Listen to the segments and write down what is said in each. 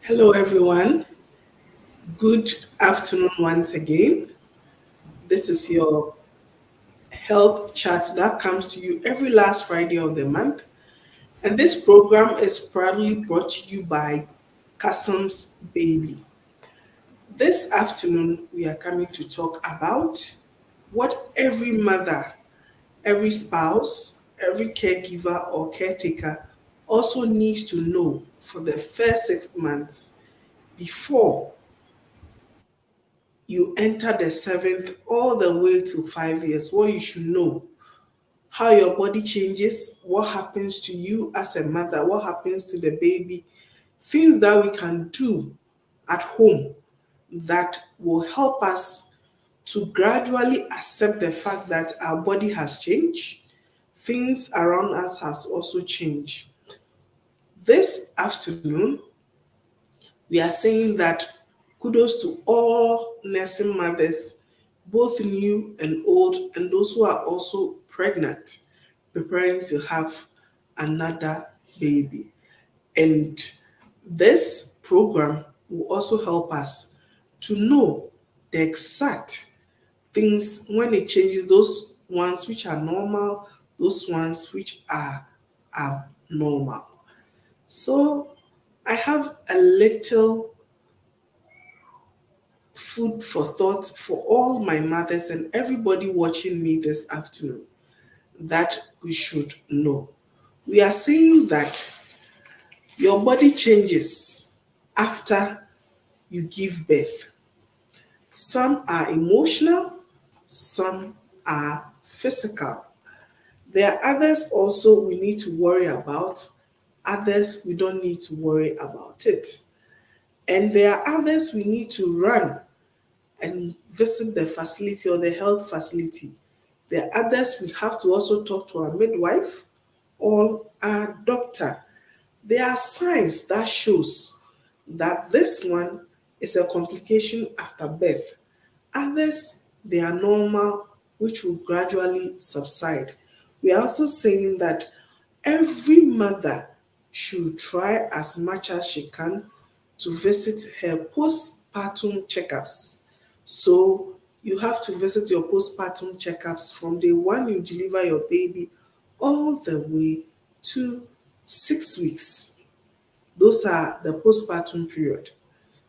Hello, everyone. Good afternoon once again. This is your health chat that comes to you every last Friday of the month. And this program is proudly brought to you by Kasam's Baby. This afternoon, we are coming to talk about what every mother, every spouse, every caregiver or caretaker also needs to know for the first 6 months before you enter the seventh all the way to 5 years, what you should know, how your body changes, what happens to you as a mother, what happens to the baby, things that we can do at home that will help us to gradually accept the fact that our body has changed, things around us has also changed. This afternoon, we are saying that kudos to all nursing mothers, both new and old, and those who are also pregnant, preparing to have another baby. And this program will also help us to know the exact things when it changes, those ones which are normal, those ones which are abnormal. So I have a little food for thought for all my mothers and everybody watching me this afternoon that we should know. We are saying that your body changes after you give birth. Some are emotional, some are physical. There are others also we need to worry about, others we don't need to worry about it. And there are others we need to run and visit the facility or the health facility. There are others we have to also talk to our midwife or our doctor. There are signs that shows that this one is a complication after birth. Others, they are normal, which will gradually subside. We are also saying that every mother should try as much as she can to visit her postpartum checkups. So you have to visit your postpartum checkups from the one you deliver your baby all the way to 6 weeks. Those are the postpartum period.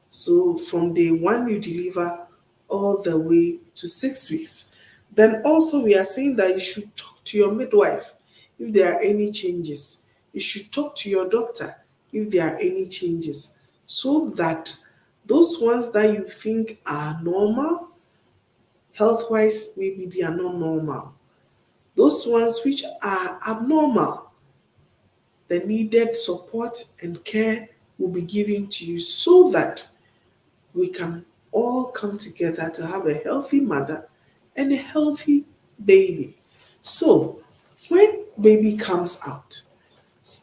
So from day one you deliver all the way to 6 weeks. Then also we are saying that you should talk to your midwife if there are any changes. You should talk to your doctor if there are any changes so that those ones that you think are normal, health wise, maybe they are not normal. Those ones which are abnormal, the needed support and care will be given to you so that we can all come together to have a healthy mother and a healthy baby. So, when baby comes out,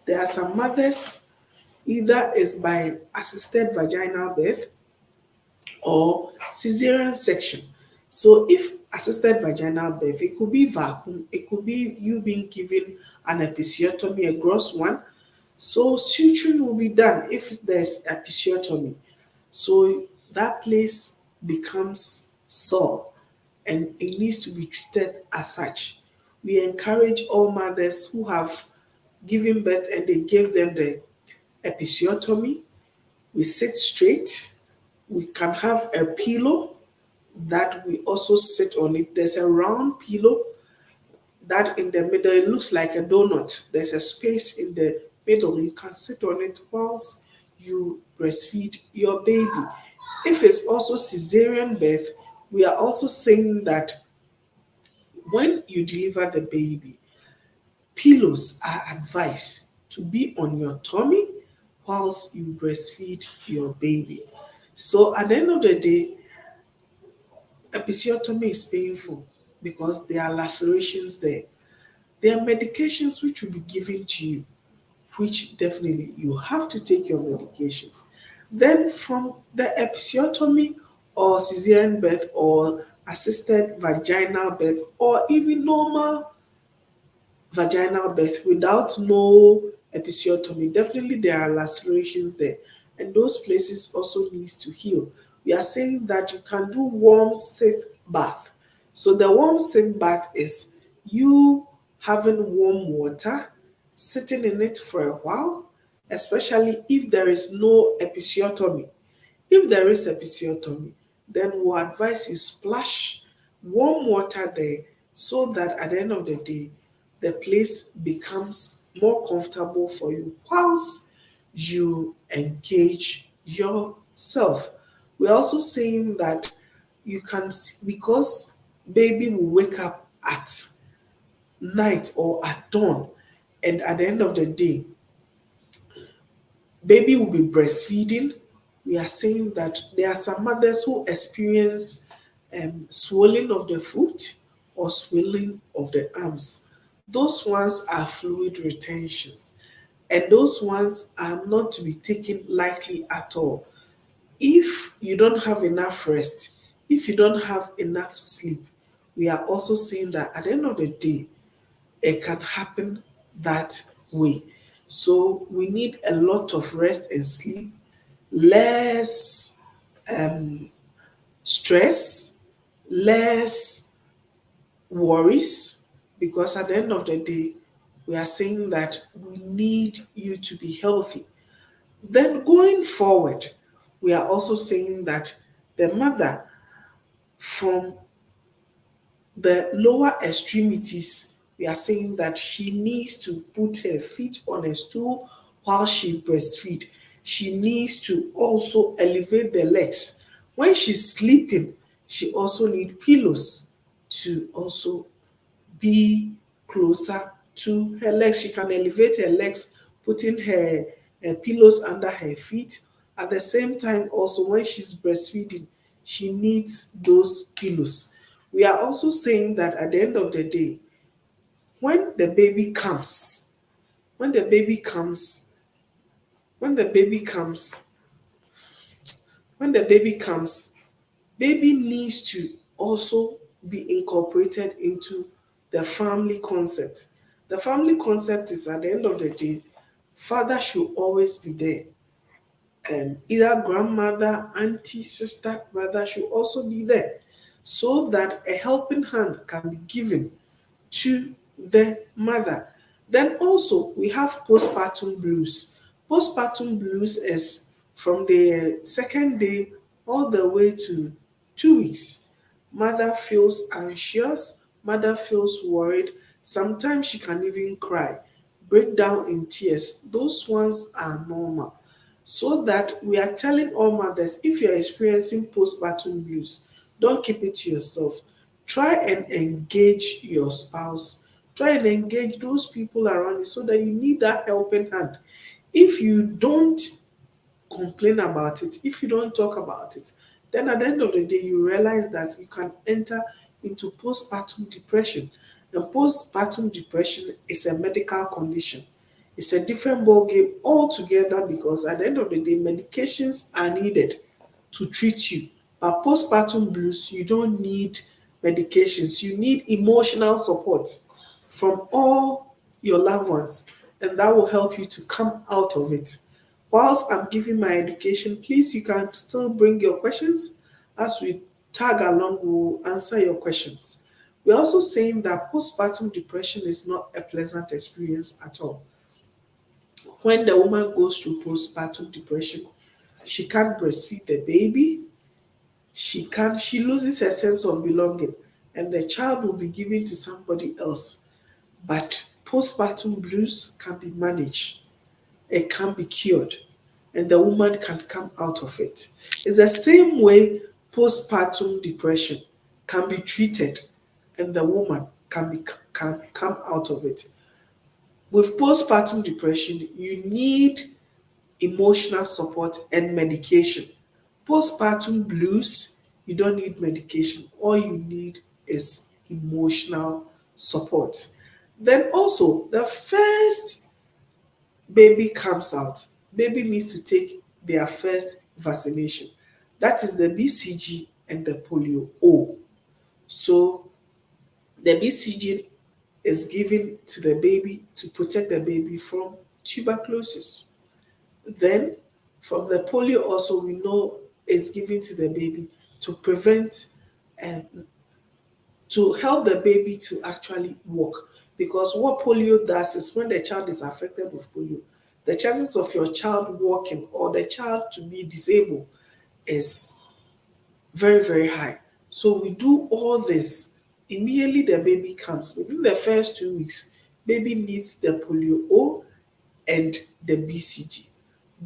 there are some mothers, either is by assisted vaginal birth or cesarean section. So if assisted vaginal birth, it could be vacuum, it could be you being given an episiotomy, a gross one. So suturing will be done if there's episiotomy. So that place becomes sore and it needs to be treated as such. We encourage all mothers who have given birth and they gave them the episiotomy. We sit straight. We can have a pillow that we also sit on it. There's a round pillow that in the middle, it looks like a donut. There's a space in the middle. You can sit on it whilst you breastfeed your baby. If it's also cesarean birth, we are also saying that when you deliver the baby, pillows are advised to be on your tummy whilst you breastfeed your baby. So at the end of the day, episiotomy is painful because there are lacerations there. There are medications which will be given to you, which definitely you have to take your medications. Then from the episiotomy or cesarean birth or assisted vaginal birth or even normal vaginal birth without no episiotomy, definitely there are lacerations there. and those places also needs to heal. We are saying that you can do warm, safe bath. So the warm, safe bath is you having warm water, sitting in it for a while, especially if there is no episiotomy. If there is episiotomy, then we'll advise you splash warm water there so that at the end of the day, the place becomes more comfortable for you whilst you engage yourself. We're also saying that you can, because baby will wake up at night or at dawn, and at the end of the day, baby will be breastfeeding. We are saying that there are some mothers who experience swelling of the foot or swelling of the arms. Those ones are fluid retentions, and those ones are not to be taken lightly at all. If you don't have enough rest, if you don't have enough sleep, we are also saying that at the end of the day, it can happen that way. So we need a lot of rest and sleep, less stress, less worries, because at the end of the day, we are saying that we need you to be healthy. Then going forward, we are also saying that the mother, from the lower extremities, we are saying that she needs to put her feet on a stool while she breastfeed. She needs to also elevate the legs. When she's sleeping, she also need pillows to also be closer to her legs. She can elevate her legs, putting her pillows under her feet. At the same time, also when she's breastfeeding, she needs those pillows. We are also saying that at the end of the day, when the baby comes, when the baby comes, when the baby comes, when the baby comes, baby needs to also be incorporated into the family concept. The family concept is at the end of the day, father should always be there. Either grandmother, auntie, sister, brother should also be there so that a helping hand can be given to the mother. Then also we have postpartum blues. Postpartum blues is from the second day all the way to 2 weeks. Mother feels anxious, mother feels worried. Sometimes she can even cry, break down in tears. Those ones are normal. So that we are telling all mothers, if you're experiencing postpartum blues, don't keep it to yourself. Try and engage your spouse. Try and engage those people around you so that you need that helping hand. If you don't complain about it, if you don't talk about it, then at the end of the day, you realize that you can enter into postpartum depression. And postpartum depression is a medical condition. It's a different ball game altogether because at the end of the day, medications are needed to treat you. But postpartum blues, you don't need medications. You need emotional support from all your loved ones, and that will help you to come out of it. Whilst I'm giving my education, please, you can still bring your questions. As we tag along, we'll answer your questions. We're also saying that postpartum depression is not a pleasant experience at all. When the woman goes through postpartum depression, she can't breastfeed the baby, she loses her sense of belonging, and the child will be given to somebody else. But postpartum blues can be managed, it can be cured, and the woman can come out of it. It's the same way postpartum depression can be treated, and the woman can come out of it. With postpartum depression, you need emotional support and medication. Postpartum blues, you don't need medication. All you need is emotional support. Then also, the first baby comes out, baby needs to take their first vaccination. That is the BCG and the polio O. So the BCG is given to the baby to protect the baby from tuberculosis. Then From the polio also we know is given to the baby to prevent and to help the baby to actually walk. Because what polio does is when the child is affected with polio, the chances of your child walking or the child to be disabled is very, very high. So we do all this. Immediately the baby comes. Within the first 2 weeks, baby needs the polio O and the BCG.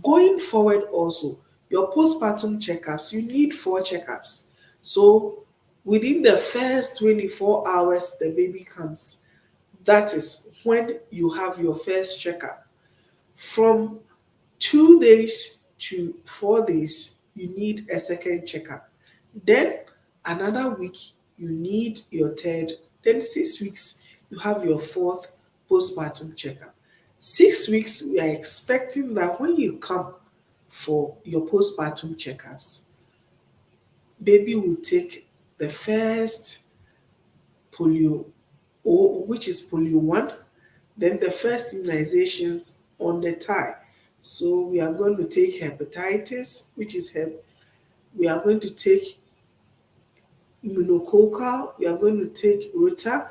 Going forward also, your postpartum checkups, you need 4 checkups. So within the first 24 hours the baby comes, that is when you have your first checkup. From 2 days to 4 days, you need a second checkup. Then another week, you need your third. Then 6 weeks, you have your fourth postpartum checkup. 6 weeks, we are expecting that when you come for your postpartum checkups, baby will take the first polio, or which is polio 1, then the first immunizations on the thigh. So we are going to take hepatitis, which is hep. We are going to take immunococcal. We are going to take rota.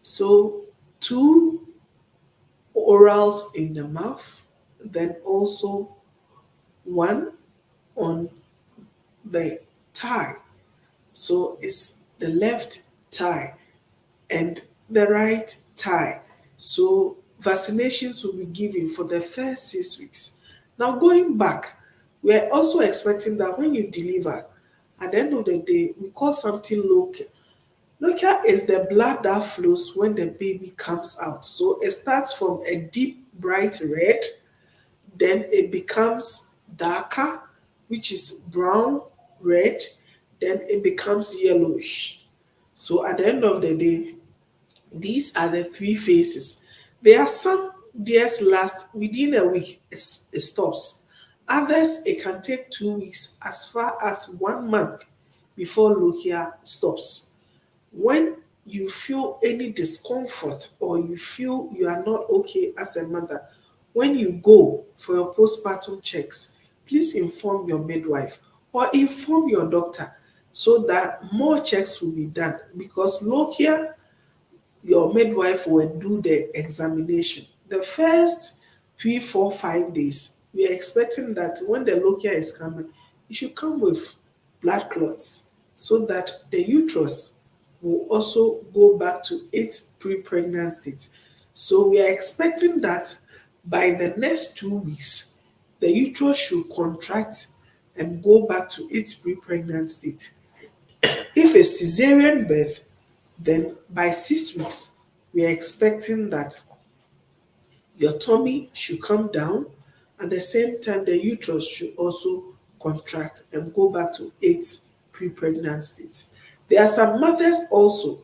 So 2 orals in the mouth, then also 1 on the thigh. So it's the left thigh and the right thigh. So vaccinations will be given for the first 6 weeks. Now going back, we are also expecting that when you deliver, at the end of the day, we call something local. Local is the blood that flows when the baby comes out. So it starts from a deep bright red, then it becomes darker, which is brown red, then it becomes yellowish. So at the end of the day, these are the 3 phases. There are some theirs last within a week, it stops. Others, it can take 2 weeks, as far as 1 month before lochia stops. When you feel any discomfort or you feel you are not okay as a mother, when you go for your postpartum checks, please inform your midwife or inform your doctor so that more checks will be done, because lochia, your midwife will do the examination. The first 3, 4, 5 days, we are expecting that when the lochia is coming, it should come with blood clots so that the uterus will also go back to its pre-pregnant state. So we are expecting that by the next 2 weeks, the uterus should contract and go back to its pre-pregnant state. If a cesarean birth, then by 6 weeks, we are expecting that your tummy should come down. At the same time, the uterus should also contract and go back to its pre-pregnant state. There are some mothers also,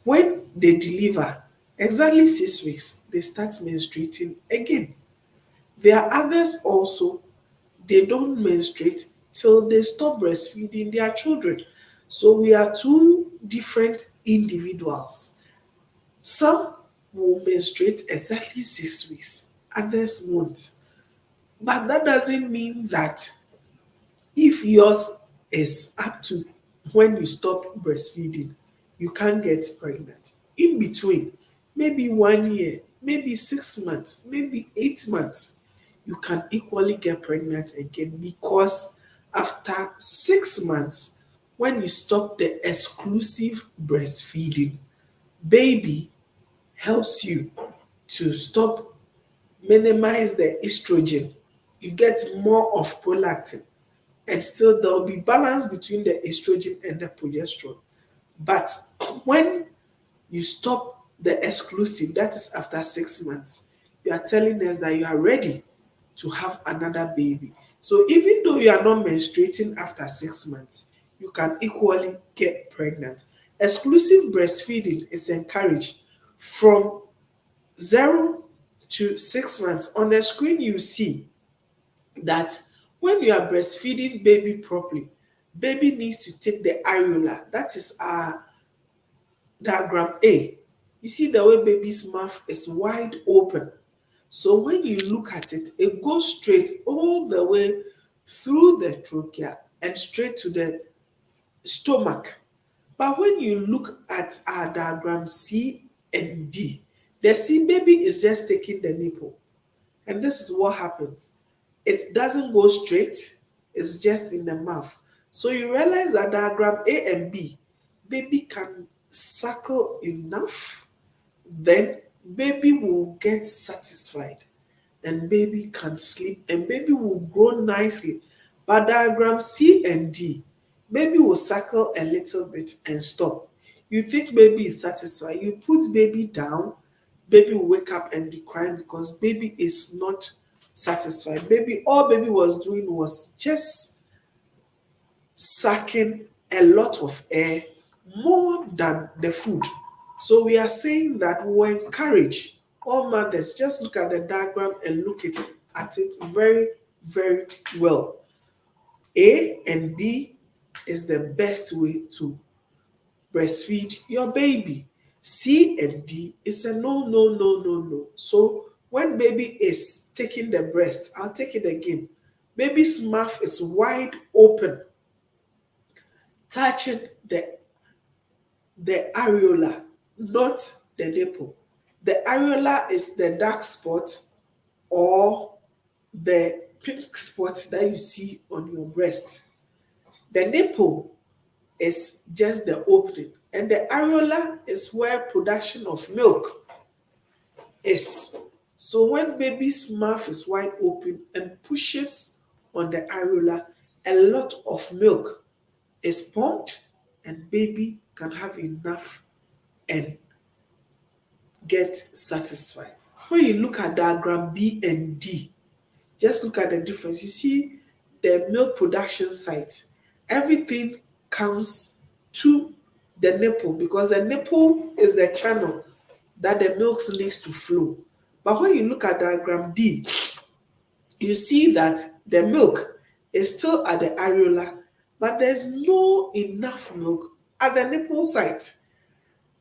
when they deliver, exactly 6 weeks, they start menstruating again. There are others also, they don't menstruate till they stop breastfeeding their children. So we are two different individuals. Some will menstruate exactly 6 weeks, others won't. But that doesn't mean that if yours is up to when you stop breastfeeding, you can't get pregnant. In between, maybe 1 year, maybe 6 months, maybe 8 months, you can equally get pregnant again, because after 6 months, when you stop the exclusive breastfeeding, baby helps you to stop, minimize the estrogen. You get more of prolactin, and still there will be balance between the estrogen and the progesterone. But when you stop the exclusive, that is after 6 months, you are telling us that you are ready to have another baby. So even though you are not menstruating after 6 months, you can equally get pregnant. Exclusive breastfeeding is encouraged from 0 to 6 months. On the screen, you see that when you are breastfeeding baby properly, baby needs to take the areola. That is our diagram A. You see the way baby's mouth is wide open. So when you look at it, it goes straight all the way through the trachea and straight to the stomach. But when you look at our diagram C and D, the C baby is just taking the nipple. And this is what happens. It doesn't go straight, it's just in the mouth. So you realize that diagram A and B, baby can suckle enough, then baby will get satisfied and baby can sleep and baby will grow nicely. But diagram C and D, baby will suckle a little bit and stop. You think baby is satisfied, you put baby down, baby will wake up and be crying because baby is not satisfied. Baby, all baby was doing was just sucking a lot of air more than the food. So we are saying that we encourage all mothers, just look at the diagram and look at it very, very well. A and B is the best way to breastfeed your baby. C and D is a no, no, no, no, no. So when baby is taking the breast, I'll take it again. Baby's mouth is wide open, touching the areola, not the nipple. The areola is the dark spot or the pink spot that you see on your breast. The nipple is just the opening, and the areola is where production of milk is. So when baby's mouth is wide open and pushes on the areola, a lot of milk is pumped and baby can have enough and get satisfied. When you look at diagram B and D, just look at the difference. You see the milk production site. Everything comes to the nipple because the nipple is the channel that the milk needs to flow. But when you look at diagram D, you see that the milk is still at the areola, but there's no enough milk at the nipple site.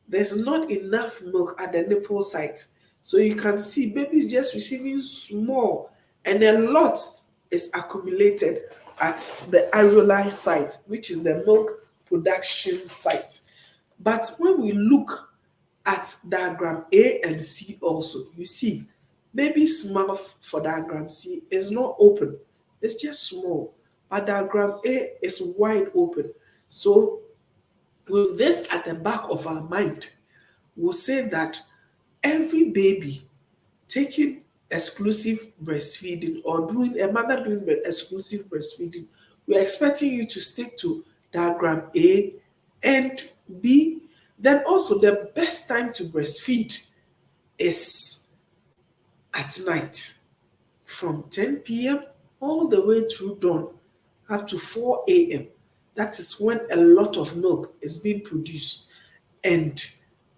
There's not enough milk at the nipple site. So you can see baby is just receiving small and a lot is accumulated at the areolar site, which is the milk production site. But when we look at diagram A and C also, you see baby's mouth for diagram C is not open. It's just small. But diagram A is wide open. So with this at the back of our mind, we'll say that every baby taking exclusive breastfeeding or doing a mother doing exclusive breastfeeding, we're expecting you to stick to diagram A and B. Then also the best time to breastfeed is at night from 10 p.m. all the way through dawn up to 4 a.m. That is when a lot of milk is being produced and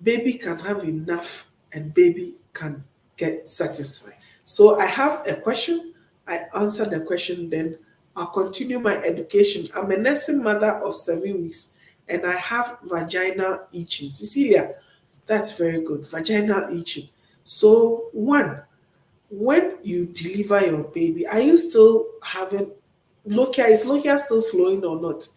baby can have enough and baby can get satisfied. So I have a question. I answer the question, then I'll continue my education. I'm a nursing mother of 7 weeks and I have vaginal itching. Cecilia, that's very good. Vaginal itching. So one, when you deliver your baby, are you still having lochia? Is lochia still flowing or not?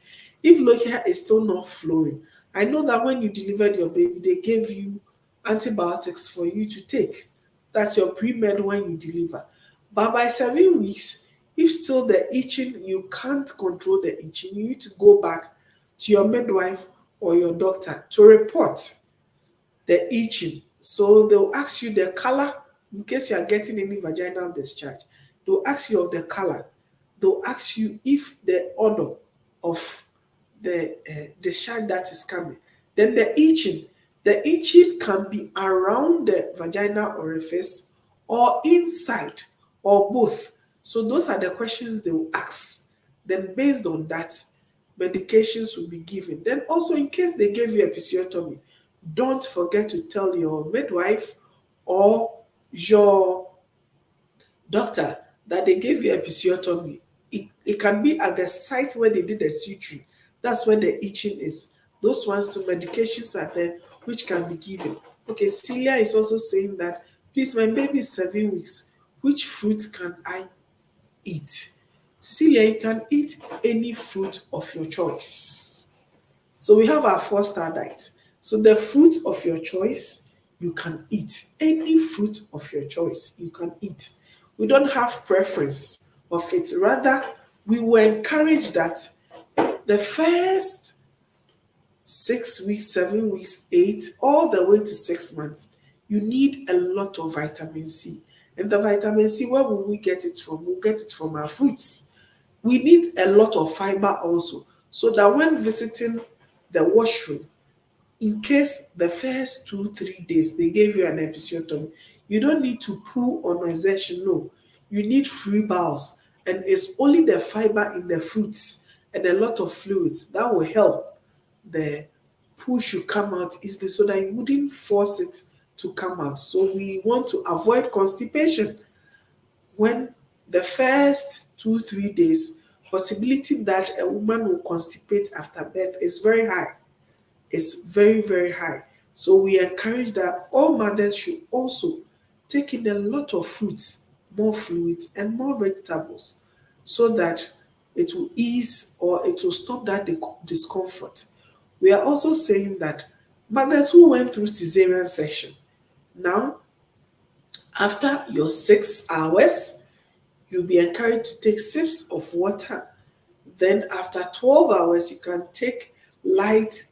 If lochia is still not flowing, I know that when you delivered your baby, they gave you antibiotics for you to take. That's your pre-med when you deliver. But by 7 weeks, if still the itching, you can't control the itching, you need to go back to your midwife or your doctor to report the itching. So they'll ask you the color in case you are getting any vaginal discharge. They'll ask you of the color. They'll ask you if the odor of the discharge that is coming. Then the itching. The itching can be around the vaginal orifice or inside or both. So those are the questions they will ask. Then based on that, medications will be given. Then also in case they gave you episiotomy, don't forget to tell your midwife or your doctor that they gave you episiotomy. It can be at the site where they did the surgery. That's where the itching is. Those ones to medications are there which can be given. Okay, Celia is also saying that, please, my baby is 7 weeks. which fruit can I eat? Cecilia, you can eat any fruit of your choice. So we have our 4-star diet. So the fruit of your choice, you can eat. Any fruit of your choice, you can eat. We don't have preference of it. Rather, we will encourage that the first 6 weeks, 7 weeks, 8, all the way to 6 months, you need a lot of vitamin C. And the vitamin C, where will we get it from? We'll get it from our fruits. We need a lot of fiber also, so that when visiting the washroom, in case the first 2 3 days they gave you an episiotomy, you don't need to pull on exertion. No, you need free bowels, and it's only the fiber in the fruits and a lot of fluids that will help the poo should come out easily, so that you wouldn't force it to come out. So we want to avoid constipation when the first 2 3 days, possibility that a woman will constipate after birth is very high. It's very, very high. So we encourage that all mothers should also take in a lot of fruits, more fluids, and more vegetables, so that it will ease or it will stop that discomfort. We are also saying that mothers who went through cesarean section, now after your 6 hours, you'll be encouraged to take sips of water. Then after 12 hours, you can take light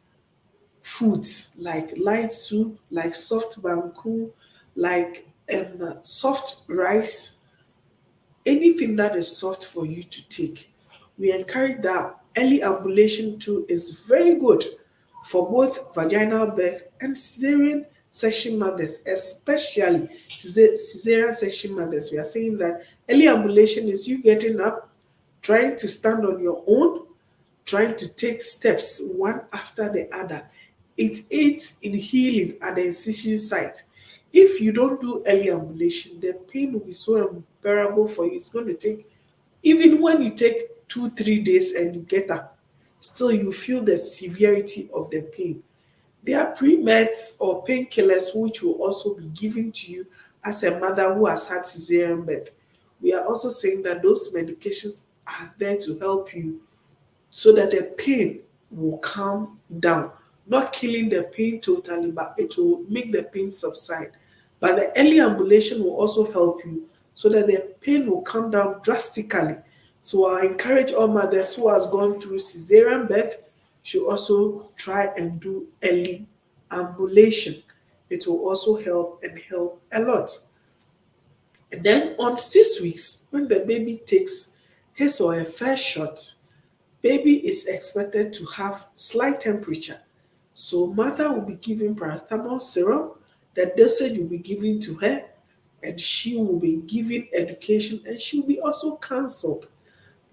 foods like light soup, like soft banku, like soft rice, anything that is soft for you to take. We encourage that. Early ambulation too is very good for both vaginal birth and cesarean section mothers, especially cesarean section mothers. We are saying that early ambulation is you getting up, trying to stand on your own, trying to take steps one after the other. It aids in healing at the incision site. If you don't do early ambulation, the pain will be so unbearable for you. It's going to take, even when you take 2 3 days and you get up, still you feel the severity of the pain. There are pre-meds or painkillers which will also be given to you as a mother who has had cesarean birth. We are also saying that those medications are there to help you so that the pain will calm down. Not killing the pain totally, but it will make the pain subside. But the early ambulation will also help you so that the pain will come down drastically. So I encourage all mothers who has gone through cesarean birth should also try and do early ambulation. It will also help and help a lot. And then on 6 weeks, when the baby takes his or her first shot, baby is expected to have slight temperature. So mother will be given paracetamol serum, the dosage will be given to her, and she will be given education, and she will be also counseled.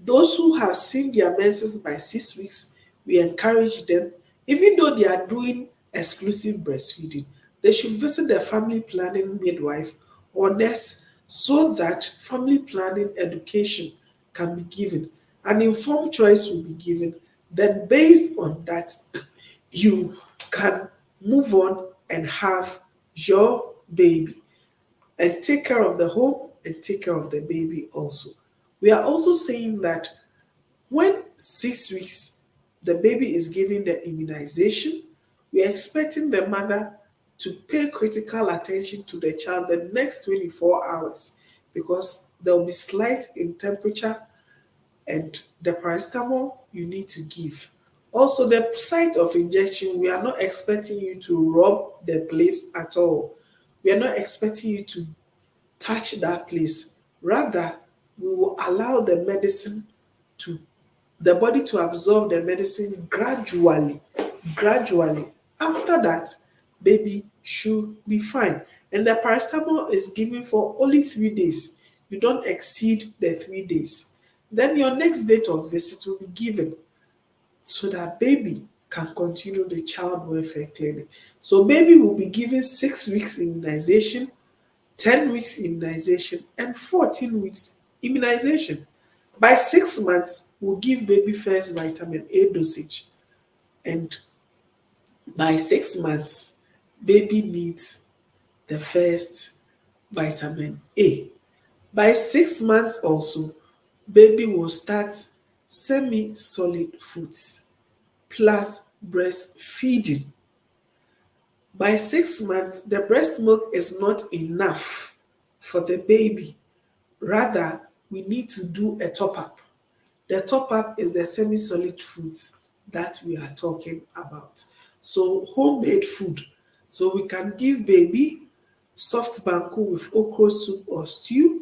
Those who have seen their menses by 6 weeks, we encourage them, even though they are doing exclusive breastfeeding, they should visit their family planning midwife or nurse so that family planning education can be given. An informed choice will be given. Then, based on that, you can move on and have your baby and take care of the home and take care of the baby also. We are also saying that when 6 weeks the baby is given the immunization, we are expecting the mother to pay critical attention to the child the next 24 hours, because there will be slight in temperature and the paracetamol you need to give. Also, the site of injection, we are not expecting you to rub the place at all. We are not expecting you to touch that place. Rather, we will allow to the body to absorb the medicine gradually. Gradually. After that, baby should be fine. And the paracetamol is given for only 3 days. You don't exceed the 3 days. Then your next date of visit will be given so that baby can continue the child welfare clinic. So baby will be given 6 weeks immunization, 10 weeks immunization, and 14 weeks immunization. By 6 months, we'll give baby first vitamin A dosage. And by 6 months, baby needs the first vitamin A. By 6 months also, baby will start semi-solid foods plus breastfeeding. By 6 months, the breast milk is not enough for the baby. Rather, we need to do a top up. The top up is the semi solid foods that we are talking about. So, homemade food. So, we can give baby soft banku with okra soup or stew.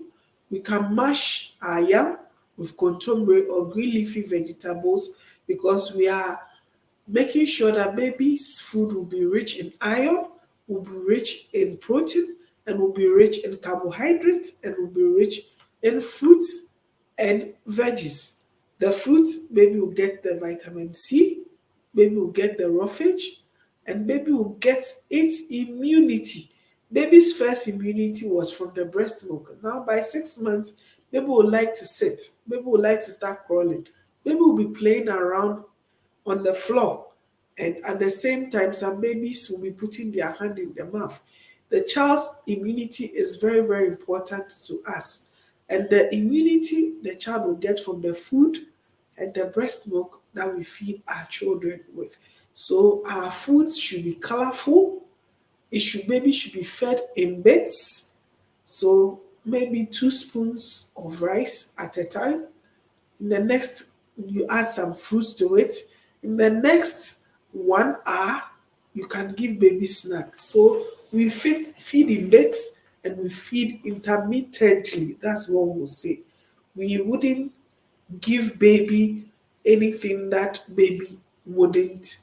We can mash our yam with contomere or green leafy vegetables because we are making sure that baby's food will be rich in iron, will be rich in protein, and will be rich in carbohydrates, and will be rich in fruits and veggies. The fruits, baby will get the vitamin C, baby will get the roughage, and baby will get its immunity. Baby's first immunity was from the breast milk. Now, by 6 months, baby will like to sit, baby will like to start crawling, baby will be playing around on the floor. And at the same time, some babies will be putting their hand in their mouth. The child's immunity is very, very important to us. And the immunity the child will get from the food and the breast milk that we feed our children with. So our foods should be colorful. Baby should be fed in bits. So maybe 2 spoons of rice at a time. In the next, you add some fruits to it. In the next 1 hour, you can give baby snacks. So we feed in bits and we feed intermittently. That's what we'll say. We wouldn't give baby anything that baby wouldn't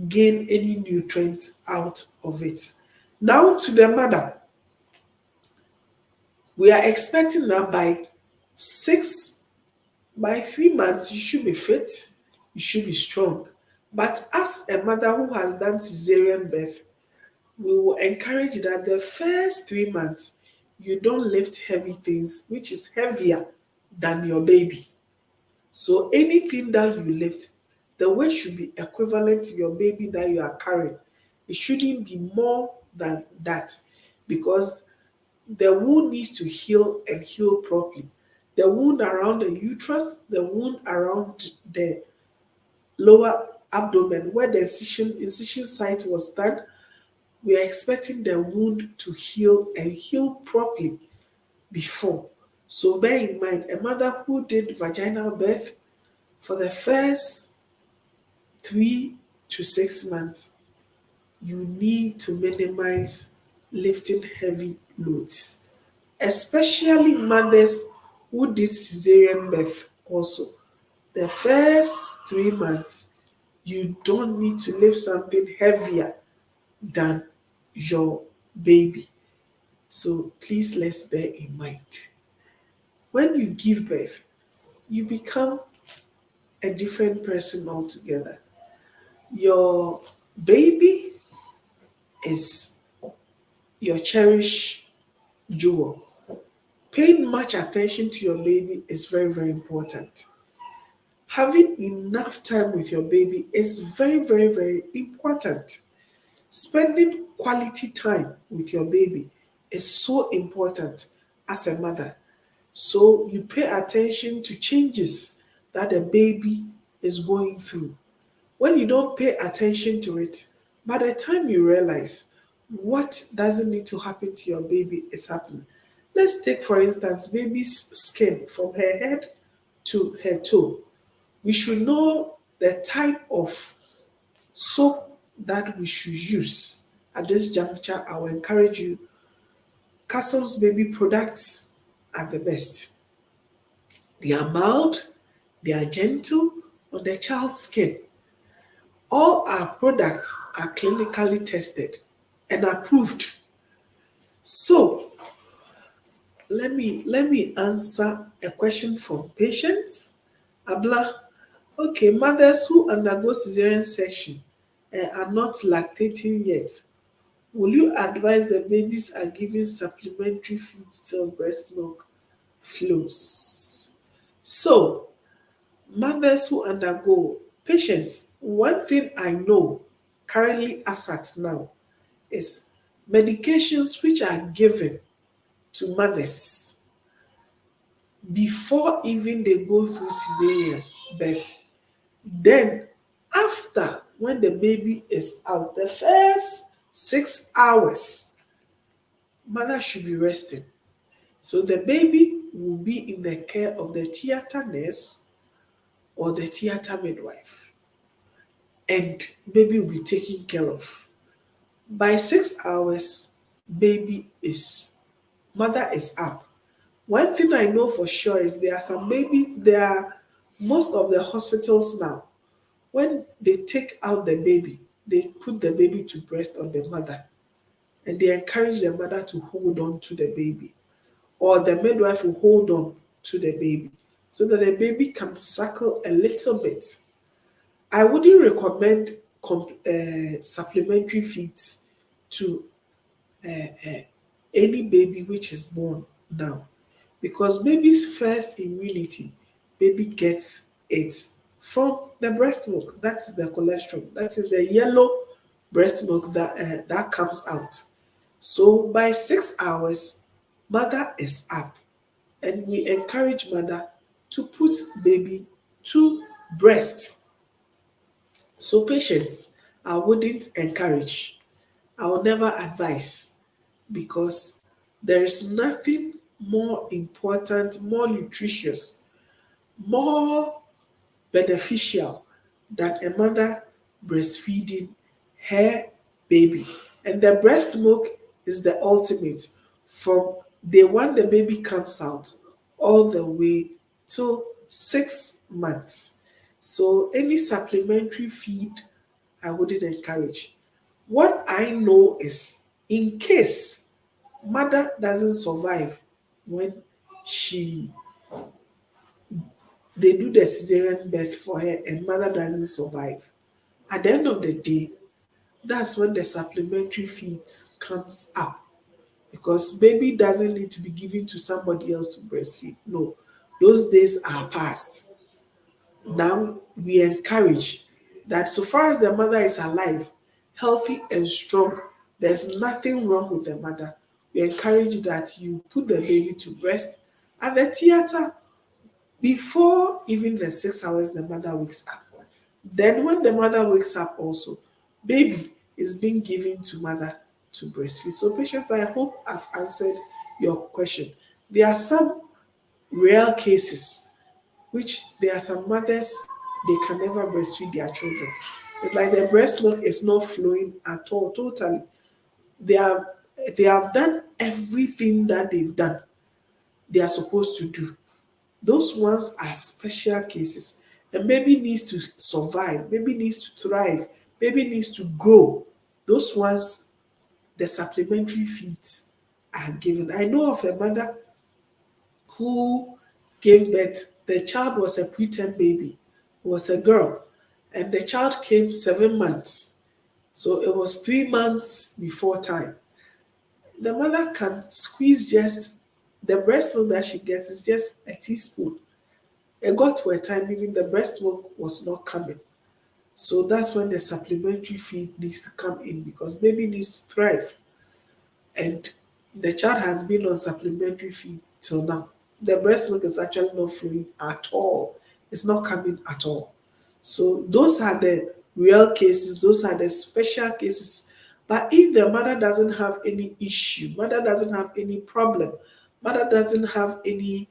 gain any nutrients out of it. Now to the mother, we are expecting that six by 3 months, you should be fit, you should be strong. But as a mother who has done cesarean birth, we will encourage that the first 3 months, you don't lift heavy things, which is heavier than your baby. So anything that you lift, the weight should be equivalent to your baby that you are carrying. It shouldn't be more than that because the wound needs to heal and heal properly. The wound around the uterus, the wound around the lower abdomen, where the incision site was done, we are expecting the wound to heal and heal properly before. So bear in mind, a mother who did vaginal birth for the first 3 to 6 months, you need to minimize lifting heavy loads, especially mothers who did cesarean birth also. The first 3 months, you don't need to lift something heavier than your baby. So please let's bear in mind. When you give birth, you become a different person altogether. Your baby is your cherished jewel. Paying much attention to your baby is very, very important. Having enough time with your baby is very, very, very important. Spending quality time with your baby is so important as a mother. So you pay attention to changes that the baby is going through. When you don't pay attention to it, by the time you realize what doesn't need to happen to your baby is happening. Let's take, for instance, baby's skin from her head to her toe. We should know the type of soap that we should use. At this juncture, I will encourage you. Castle's baby products are the best. They are mild, they are gentle on the child's skin. All our products are clinically tested and approved. So let me answer a question from patients. Abla, okay, mothers who undergo cesarean section are not lactating yet. Will you advise the babies are given supplementary feeds till breast milk flows? So, mothers who undergo patients, one thing I know currently as at now is medications which are given to mothers before even they go through cesarean birth. Then, after, when the baby is out, the first 6 hours, mother should be resting. So the baby will be in the care of the theater nurse or the theater midwife, and baby will be taken care of. By 6 hours, baby is mother is up. One thing I know for sure is there are most of the hospitals now, when they take out the baby, they put the baby to breast on the mother, and they encourage the mother to hold on to the baby, or the midwife will hold on to the baby so that the baby can suckle a little bit. I wouldn't recommend supplementary feeds to any baby which is born now, because baby's first immunity, baby gets it from the breast milk. That is the cholesterol. That is the yellow breast milk that comes out. So by 6 hours, mother is up, and we encourage mother to put baby to breast. So patients, I wouldn't encourage. I will never advise, because there is nothing more important, more nutritious, more beneficial than a mother breastfeeding her baby. And the breast milk is the ultimate, from day one the baby comes out all the way to 6 months. So any supplementary feed, I wouldn't encourage. What I know is, in case mother doesn't survive when she they do the cesarean birth for her and mother doesn't survive, at the end of the day, that's when the supplementary feed comes up, because baby doesn't need to be given to somebody else to breastfeed. No, those days are past. Now we encourage that, so far as the mother is alive, healthy and strong, there's nothing wrong with the mother. We encourage that you put the baby to breast at the theater before even the 6 hours the mother wakes up. Then when the mother wakes up also, baby is being given to mother to breastfeed. So patients, I hope I've answered your question. There are some rare cases which there are some mothers, they can never breastfeed their children. It's like the breast milk is not flowing at all, totally. They are they have done everything that they are supposed to do. Those ones are special cases. And baby needs to survive, baby needs to thrive, baby needs to grow. Those ones, the supplementary feeds are given. I know of a mother who gave birth. The child was a preterm baby, it was a girl, and the child came 7 months. So it was 3 months before time. The mother can squeeze just the breast milk that she gets is just a teaspoon. It got to a time even the breast milk was not coming. So that's when the supplementary feed needs to come in, because baby needs to thrive. And the child has been on supplementary feed till now. The breast milk is actually not flowing at all. It's not coming at all. So those are the real cases, those are the special cases. But if the mother doesn't have any issue, mother doesn't have any problem, mother doesn't have any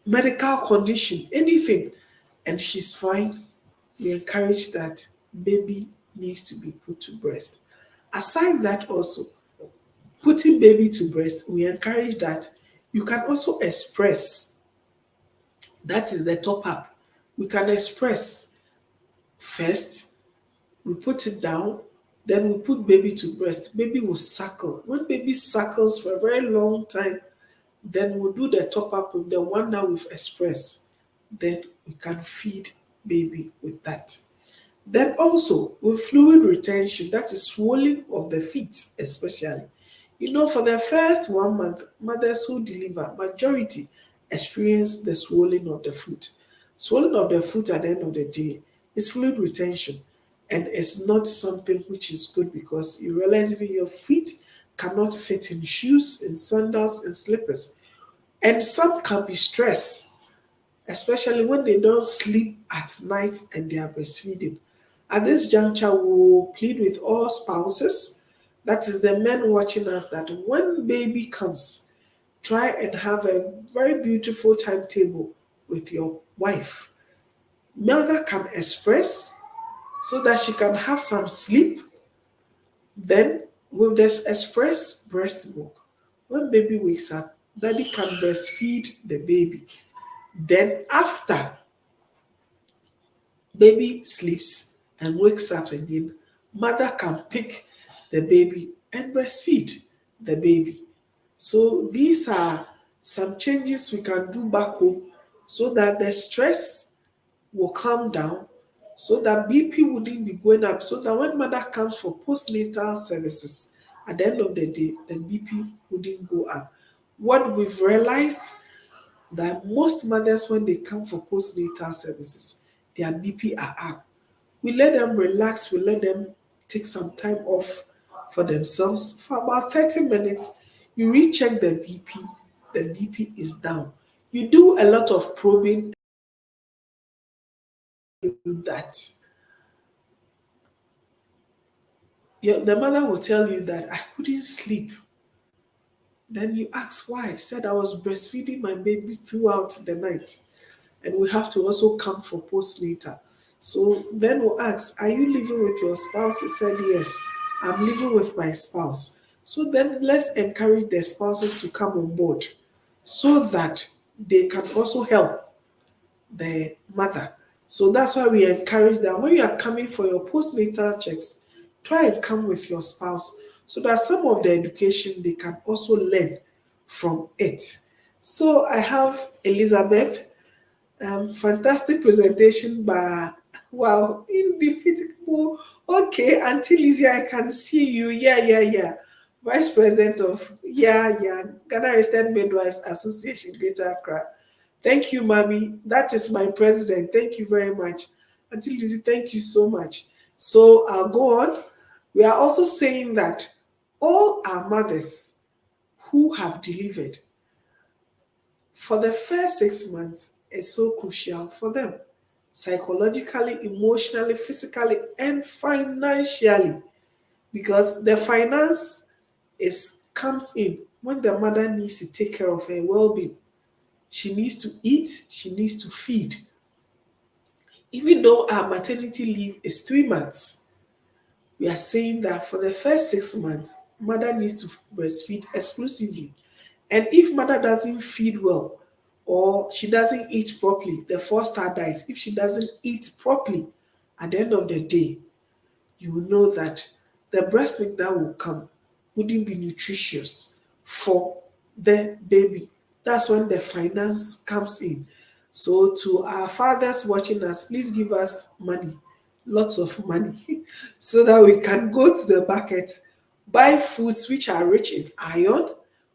medical condition, anything, and she's fine, we encourage that baby needs to be put to breast. Aside that, also, putting baby to breast, we encourage that you can also express. That is the top up. We can express first, we put it down, then we put baby to breast. Baby will suckle. When baby suckles for a very long time, then we'll do the top up with the one that we've expressed. Then we can feed baby with that. Then also with fluid retention, that is swelling of the feet, especially. You know, for the first 1 month, mothers who deliver, majority experience the swelling of the foot. Swelling of the foot at the end of the day is fluid retention, and it's not something which is good, because you realize even your feet cannot fit in shoes, in sandals, in slippers. And some can be stress, especially when they don't sleep at night and they are breastfeeding. At this juncture, we will plead with all spouses, that is the men watching us, that when baby comes, try and have a very beautiful timetable with your wife. Mother can express so that she can have some sleep. Then, with this express breast milk, when baby wakes up, daddy can breastfeed the baby. Then, after baby sleeps and wakes up again, mother can pick the baby and breastfeed the baby. So these are some changes we can do back home so that the stress will calm down, so that BP wouldn't be going up, so that when mother comes for postnatal services, at the end of the day, the BP wouldn't go up. What we've realized, that most mothers, when they come for postnatal services, their BP are up. We let them relax, we let them take some time off for themselves for about 30 minutes. You recheck the BP is down. You do a lot of probing that. The mother will tell you that I couldn't sleep. Then you ask why. Said I was breastfeeding my baby throughout the night. And we have to also come for postnatal. So then we'll ask, are you living with your spouse? He said, yes, I'm living with my spouse. So then let's encourage the spouses to come on board so that they can also help the mother. So that's why we encourage that when you are coming for your postnatal checks, try and come with your spouse so that some of the education they can also learn from it. So I have Elizabeth. Fantastic presentation by, wow, indefeatable. Okay, Auntie Lizzie, I can see you. Yeah, yeah, yeah. Vice President of, yeah, Ghana Registered Midwives Association, Greater Accra. Thank you, Mommy. That is my president. Thank you very much. Auntie Lizzie, thank you so much. So I'll go on. We are also saying that all our mothers who have delivered, for the first 6 months is so crucial for them, psychologically, emotionally, physically, and financially, because the finance is comes in when the mother needs to take care of her well-being. She needs to eat, she needs to feed. Even though our maternity leave is 3 months, we are saying that for the first 6 months, mother needs to breastfeed exclusively. And if mother doesn't feed well or she doesn't eat properly, the 4-star diet, if she doesn't eat properly, at the end of the day, you will know that the breast milk that will come wouldn't be nutritious for the baby. That's when the finance comes in. So to our fathers watching us, please give us money, lots of money, so that we can go to the market, buy foods which are rich in iron,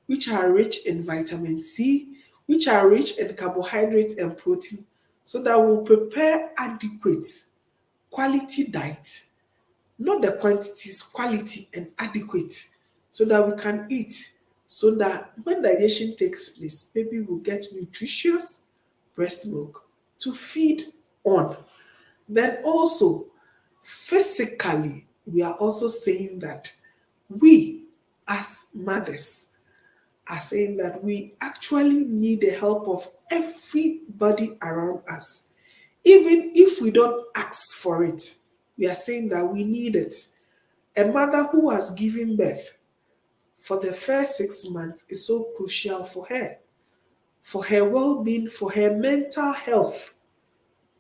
which are rich in vitamin C, which are rich in carbohydrates and protein, so that we'll prepare adequate quality diet, not the quantities, quality and adequate, so that we can eat, so that when digestion takes place, baby will get nutritious breast milk to feed on. Then also, physically, we are also saying that we as mothers are saying that we actually need the help of everybody around us. Even if we don't ask for it, we are saying that we need it. A mother who has given birth for the first 6 months is so crucial for her well being, for her mental health.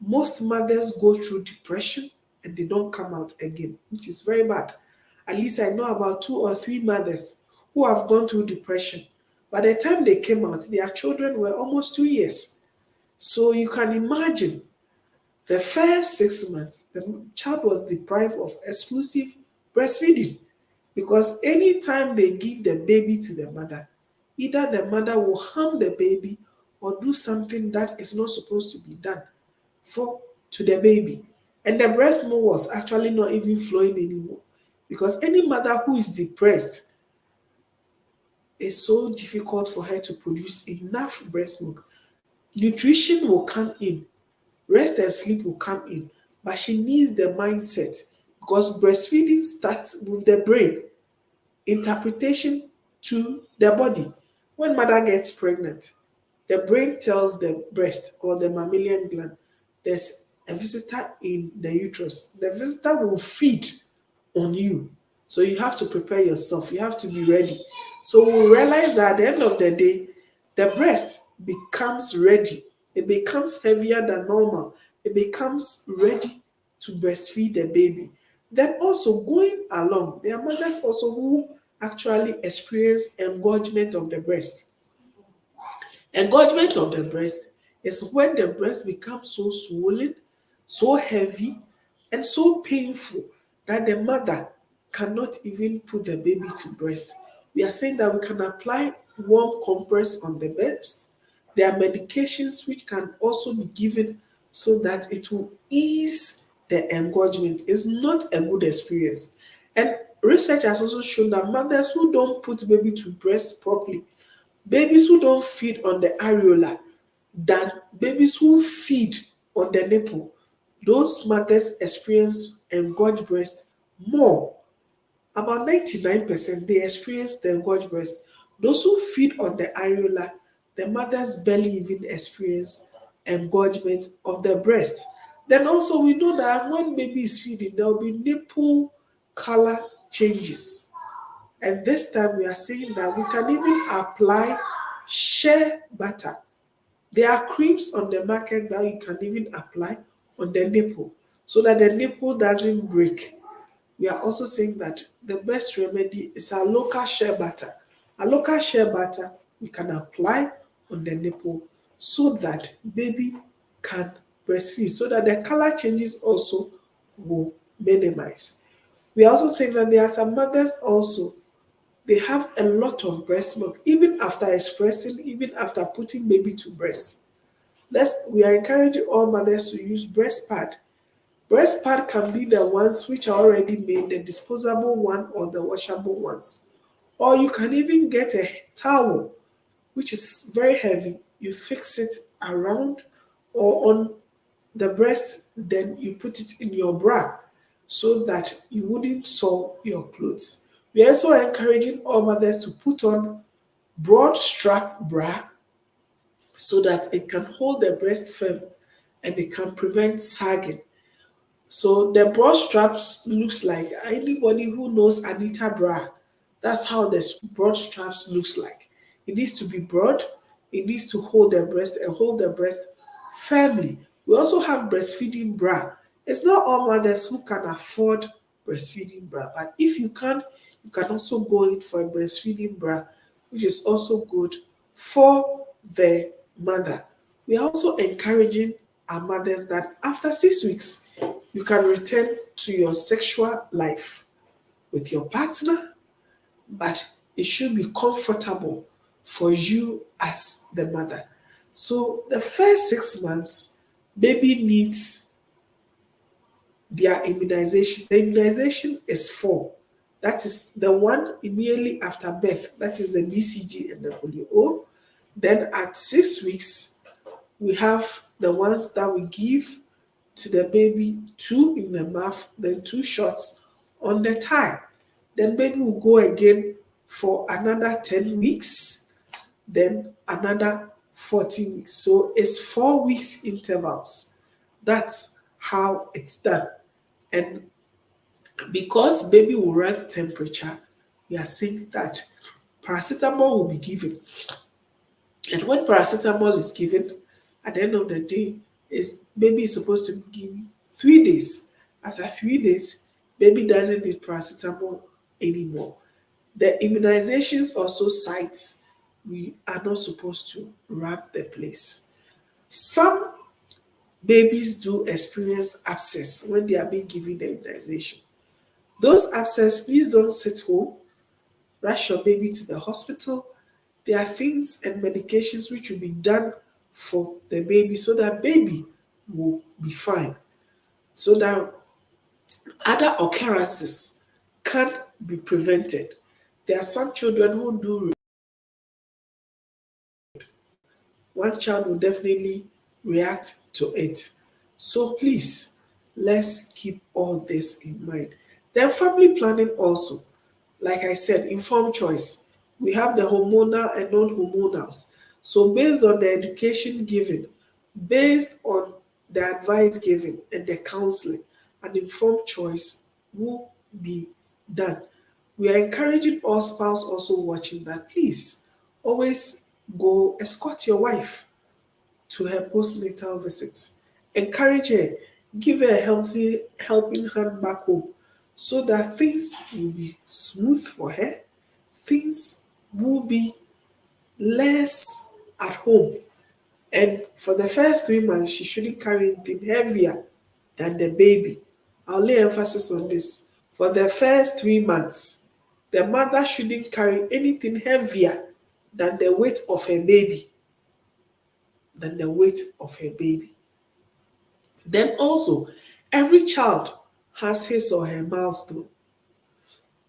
Most mothers go through depression and they don't come out again, which is very bad. At least I know about 2 or 3 mothers who have gone through depression. By the time they came out, their children were almost 2 years. So you can imagine the first 6 months, the child was deprived of exclusive breastfeeding, because anytime they give the baby to the mother, either the mother will harm the baby or do something that is not supposed to be done for to the baby. And the breast milk was actually not even flowing anymore. Because any mother who is depressed it's so difficult for her to produce enough breast milk. Nutrition will come in, rest and sleep will come in, but she needs the mindset, because breastfeeding starts with the brain, interpretation to the body. When mother gets pregnant, the brain tells the breast or the mammalian gland there's a visitor in the uterus. The visitor will feed on you. So you have to prepare yourself. You have to be ready. So we realize that at the end of the day, the breast becomes ready. It becomes heavier than normal. It becomes ready to breastfeed the baby. Then also going along, there are mothers also who actually experience engorgement of the breast. Engorgement of the breast is when the breast becomes so swollen, so heavy, and so painful that the mother cannot even put the baby to breast. We are saying that we can apply warm compress on the breast. There are medications which can also be given so that it will ease the engorgement. It's not a good experience. And research has also shown that mothers who don't put baby to breast properly, babies who don't feed on the areola, than babies who feed on the nipple, those mothers experience engorged breast more. About 99% they experience the engorged breast. Those who feed on the areola, the mothers barely even experience engorgement of the breast. Then also we know that when baby is feeding, there will be nipple color changes. And this time we are saying that we can even apply shea butter. There are creams on the market that you can even apply on the nipple so that the nipple doesn't break. We are also saying that the best remedy is a local shea butter. A local shea butter we can apply on the nipple so that baby can breastfeed, so that the color changes also will minimize. We are also saying that there are some mothers also, they have a lot of breast milk even after expressing, even after putting baby to breast. We are encouraging all mothers to use breast pad. Breast pad can be the ones which are already made, the disposable one or the washable ones. Or you can even get a towel which is very heavy. You fix it around or on the breast, then you put it in your bra so that you wouldn't soil your clothes. We are also encouraging all mothers to put on broad strap bra so that it can hold the breast firm and it can prevent sagging. So the broad straps looks like, anybody who knows Anita bra, that's how the broad straps looks like. It needs to be broad, it needs to hold the breast and hold the breast firmly. We also have breastfeeding bra. It's not all mothers who can afford breastfeeding bra, but if you can, you can also go in for a breastfeeding bra, which is also good for the mother. We are also encouraging our mothers that after 6 weeks, you can return to your sexual life with your partner, but it should be comfortable for you as the mother. So the first 6 months, baby needs their immunization. The immunization is four. That is the one immediately after birth. That is the BCG and the polio. Then at 6 weeks, we have the ones that we give to the baby, two in the mouth, then two shots on the thigh. Then baby will go again for another 10 weeks, then another 14 weeks. So it's 4 weeks intervals. That's how it's done. And because baby will run temperature, we are saying that paracetamol will be given. And when paracetamol is given, at the end of the day, is baby is supposed to give 3 days. After 3 days, baby doesn't need paracetamol anymore. The immunizations also cites we are not supposed to wrap the place. Some babies do experience abscess when they are being given the immunization. Those abscess, please don't sit home. Rush your baby to the hospital. There are things and medications which will be done for the baby so that baby will be fine. So that other occurrences can be prevented. There are some children who do one child will definitely react to it. So please, let's keep all this in mind. Then family planning also, like I said, informed choice. We have the hormonal and non-hormonals. So based on the education given, based on the advice given and the counseling, an informed choice will be done. We are encouraging all spouse also watching that please always go escort your wife to her postnatal visits. Encourage her, give her a healthy helping hand back home so that things will be smooth for her, things will be less at home. And for the first 3 months, she shouldn't carry anything heavier than the baby. I'll lay emphasis on this. For the first 3 months, the mother shouldn't carry anything heavier than the weight of her baby. Than the weight of her baby. Then also, every child has his or her milestone.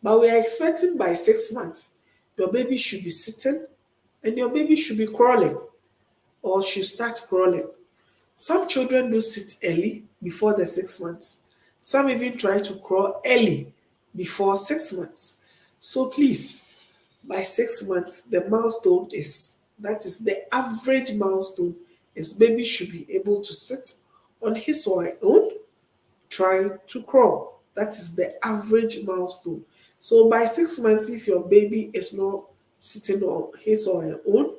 But we are expecting by 6 months, your baby should be sitting and your baby should be crawling or should start crawling. Some children do sit early before the 6 months. Some even try to crawl early before 6 months. So please, by 6 months, the milestone is, that is the average milestone, is baby should be able to sit on his or her own, try to crawl. That is the average milestone. So by 6 months, if your baby is not sitting on his or her own,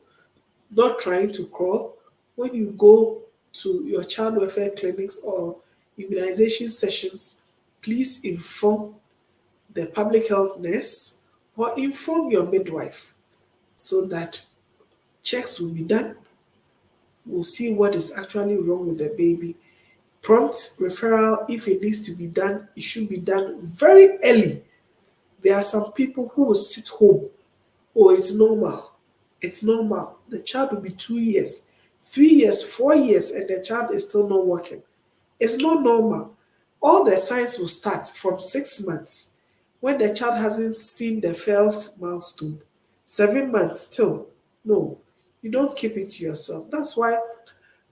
not trying to crawl, when you go to your child welfare clinics or immunization sessions, please inform the public health nurse or inform your midwife so that checks will be done. We'll see what is actually wrong with the baby. Prompt referral, if it needs to be done, it should be done very early. There are some people who will sit home. Oh, it's normal. It's normal. The child will be 2 years, 3 years, 4 years, and the child is still not working. It's not normal. All the signs will start from 6 months when the child hasn't seen the first milestone. 7 months still. No, you don't keep it to yourself. That's why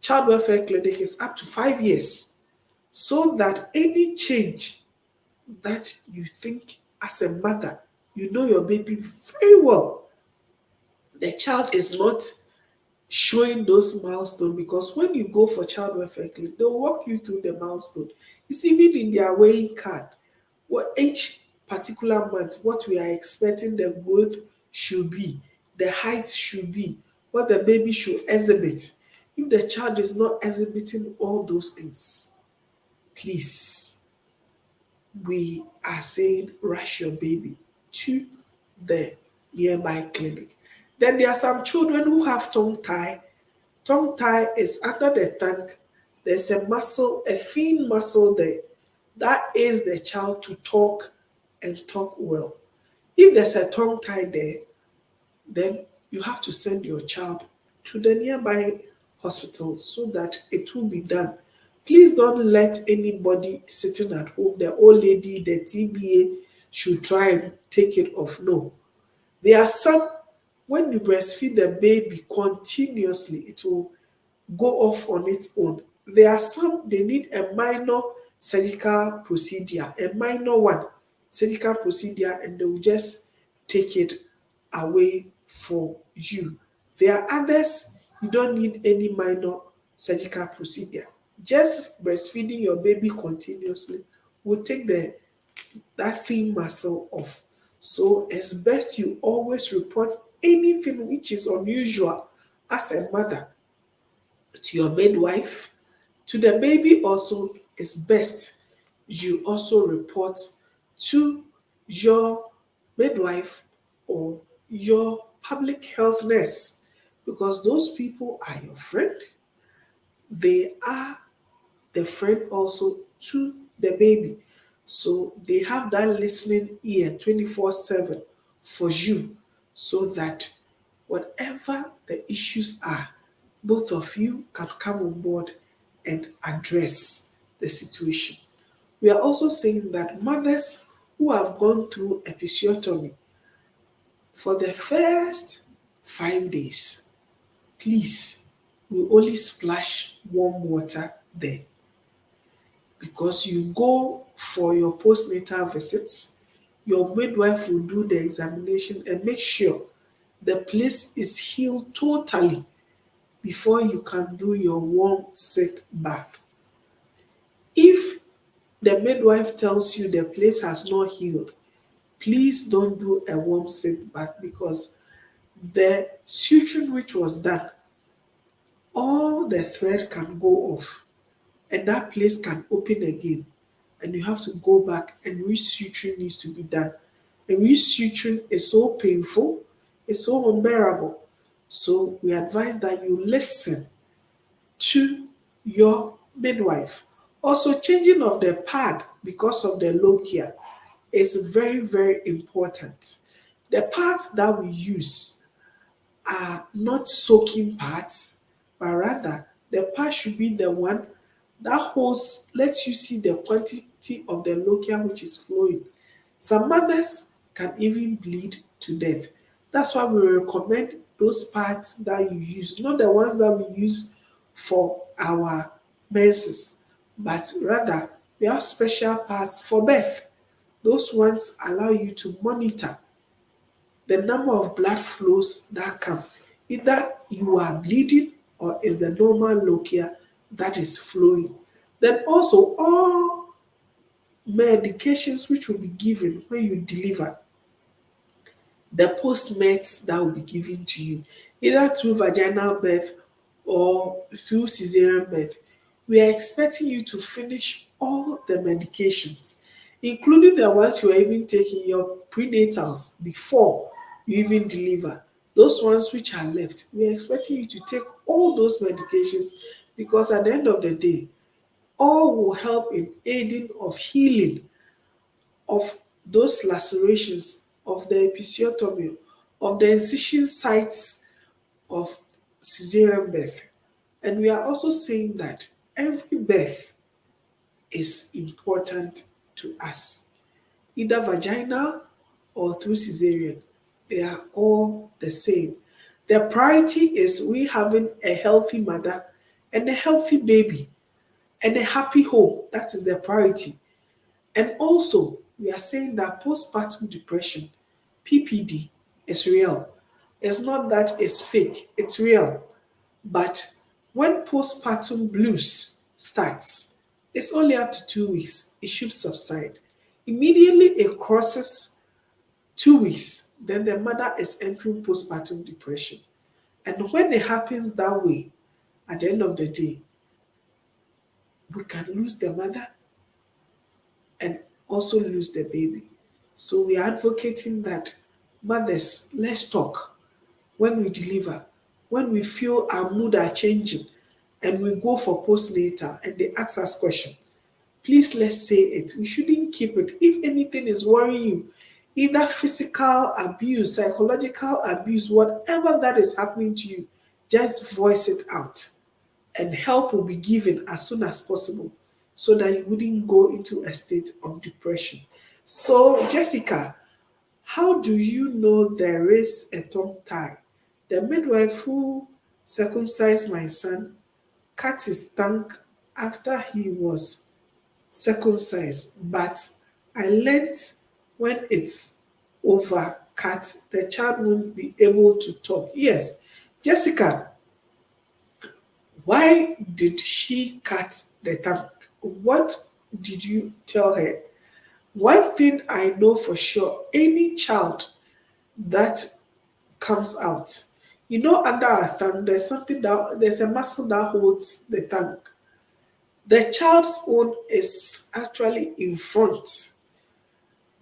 child welfare clinic is up to 5 years, so that any change that you think as a mother, you know your baby very well. The child is not showing those milestones, because when you go for child welfare clinic, they'll walk you through the milestone. It's even in their weighing card. What each particular month, what we are expecting the growth should be, the height should be, what the baby should exhibit. If the child is not exhibiting all those things, please, we are saying rush your baby to the nearby clinic. Then there are some children who have tongue tie. Tongue tie is under the tongue. There's a muscle, a thin muscle there that aids the child to talk and talk well. If there's a tongue tie there, then you have to send your child to the nearby hospital so that it will be done. Please don't let anybody sitting at home, the old lady, the TBA, should try and take it off. No. There are some, when you breastfeed the baby continuously, it will go off on its own. There are some, they need a minor surgical procedure, a minor one, surgical procedure, and they will just take it away for you. There are others, you don't need any minor surgical procedure. Just breastfeeding your baby continuously will take that thin muscle off. So it's best you always report anything which is unusual as a mother to your midwife. To the baby also, it's best you also report to your midwife or your public health nurse, because those people are your friend. They are the friend also to the baby. So they have that listening ear 24/7 for you, so that whatever the issues are, both of you can come on board and address the situation. We are also saying that mothers who have gone through episiotomy, for the first 5 days, please we only splash warm water there, because you go for your postnatal visits, your midwife will do the examination and make sure the place is healed totally before you can do your warm sick bath. If the midwife tells you the place has not healed, please don't do a warm sick bath, because the suturing which was done, all the thread can go off and that place can open again, and you have to go back and resuturing needs to be done. And resuturing is so painful, it's so unbearable. So we advise that you listen to your midwife. Also, changing of the pad because of the lochia is very, very important. The pads that we use are not soaking pads, but rather the pad should be the one that holds, lets you see the quantity of the lochia which is flowing. Some mothers can even bleed to death. That's why we recommend those pads that you use, not the ones that we use for our menses, but rather we have special pads for birth. Those ones allow you to monitor the number of blood flows that come. Either you are bleeding or is the normal lochia that is flowing. Then also all medications which will be given when you deliver, the post-meds that will be given to you, either through vaginal birth or through cesarean birth, we are expecting you to finish all the medications, including the ones you are even taking, your prenatals, before you even deliver. Those ones which are left, we are expecting you to take all those medications, because at the end of the day, all will help in aiding of healing of those lacerations, of the episiotomy, of the incision sites of cesarean birth. And we are also saying that every birth is important to us, either vaginal or through cesarean. They are all the same. The priority is we having a healthy mother and a healthy baby and a happy home. That is the priority. And also, we are saying that postpartum depression, PPD, is real. It's not that it's fake, it's real. But when postpartum blues starts, it's only up to 2 weeks. It should subside. Immediately it crosses 2 weeks, then the mother is entering postpartum depression. And when it happens that way, at the end of the day, we can lose the mother and also lose the baby. So we are advocating that mothers, let's talk when we deliver, when we feel our mood are changing and we go for postnatal and they ask us questions. Please, let's say it. We shouldn't keep it. If anything is worrying you, either physical abuse, psychological abuse, whatever that is happening to you, just voice it out and help will be given as soon as possible so that you wouldn't go into a state of depression. So, Jessica, how do you know there is a tongue tie? The midwife who circumcised my son cut his tongue after he was circumcised, but I learned when it's overcut, the child won't be able to talk. Yes, Jessica, why did she cut the tongue? What did you tell her? One thing I know for sure, any child that comes out, under our tongue, there's a muscle that holds the tongue. The child's own is actually in front,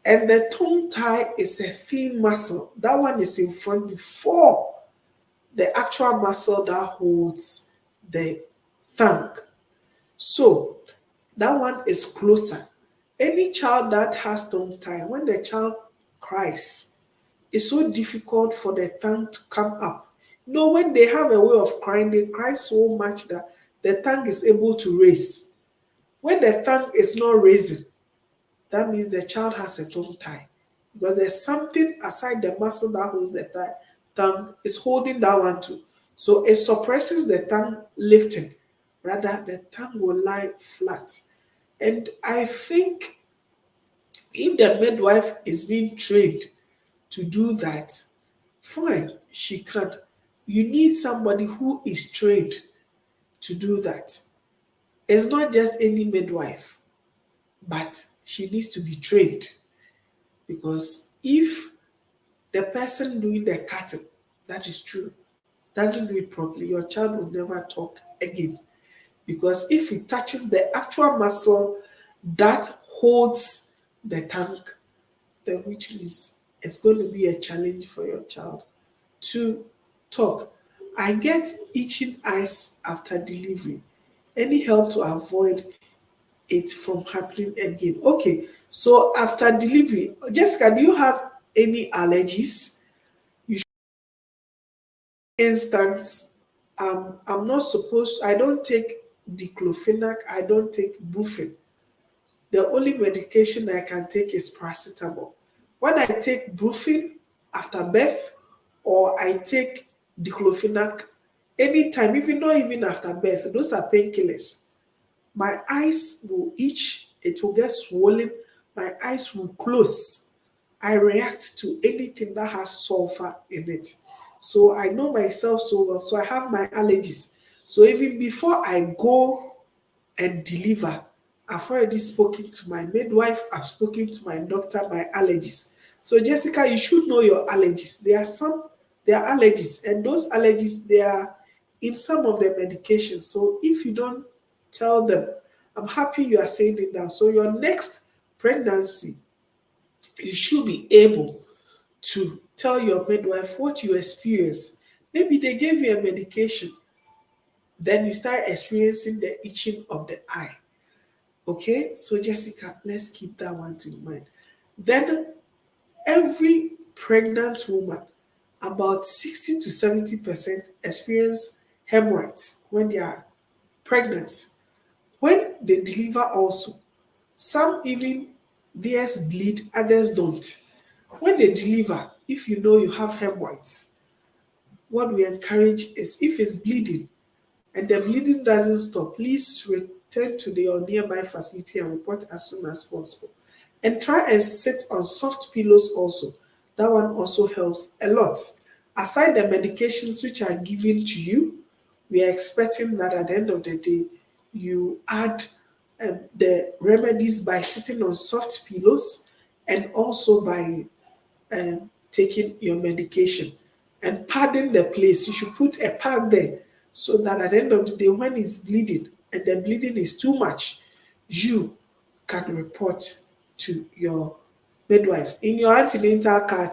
and the tongue tie is a thin muscle. That one is in front before the actual muscle that holds the tongue. So that one is closer. Any child that has tongue tie, when the child cries, it's so difficult for the tongue to come up. When they have a way of crying, they cry so much that the tongue is able to raise. When the tongue is not raising, that means the child has a tongue tie. Because there's something aside the muscle that holds the tongue is holding that one too. So it suppresses the tongue lifting. Rather, the tongue will lie flat. And I think if the midwife is being trained to do that, fine, she can. You need somebody who is trained to do that. It's not just any midwife, but she needs to be trained, because if the person doing the cutting, that is true, doesn't do it properly, your child will never talk again. Because if it touches the actual muscle that holds the tongue, then which means it's going to be a challenge for your child to talk. I get itching eyes after delivery. Any help to avoid it from happening again? Okay, so after delivery, Jessica, do you have any allergies? You should, instance, I'm not supposed, I don't take diclofenac, I don't take brufen. The only medication I can take is paracetamol. When I take brufen after birth, or I take diclofenac anytime, even not even after birth, those are painkillers. My eyes will itch, it will get swollen, my eyes will close. I react to anything that has sulfur in it. So I know myself so well. So I have my allergies. So even before I go and deliver, I've already spoken to my midwife, I've spoken to my doctor, my allergies. So Jessica, you should know your allergies. There are allergies, and those allergies, they are in some of the medications. So if you don't tell them, I'm happy you are saying it now. So your next pregnancy, you should be able to tell your midwife what you experience. Maybe they gave you a medication, then you start experiencing the itching of the eye. Okay, so Jessica, let's keep that one to mind. Then every pregnant woman, about 60 to 70% experience hemorrhoids when they are pregnant. When they deliver also, some even theirs bleed, others don't. When they deliver, if you know you have hemorrhoids, what we encourage is, if it's bleeding and the bleeding doesn't stop, please return to your nearby facility and report as soon as possible. And try and sit on soft pillows also. That one also helps a lot. Aside the medications which are given to you, we are expecting that at the end of the day, you add the remedies by sitting on soft pillows, and also by taking your medication and padding the place. You should put a pad there, so that at the end of the day, when it's bleeding and the bleeding is too much, you can report to your midwife. In your antenatal card,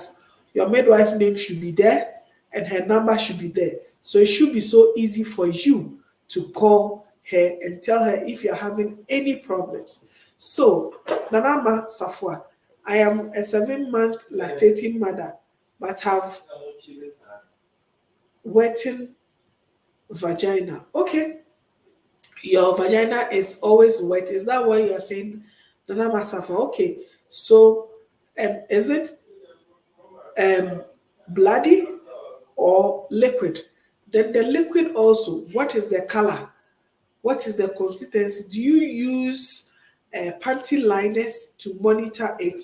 your midwife name should be there and her number should be there. So it should be so easy for you to call her and tell her if you're having any problems. So, Nanama Safwa, I am a 7-month lactating mother, but have wetting vagina. Okay, your vagina is always wet. Is that what you are saying, Nanama Safwa? Okay, so is it bloody or liquid? Then the liquid also, what is the color? What is the consistency? Do you use panty liners to monitor it?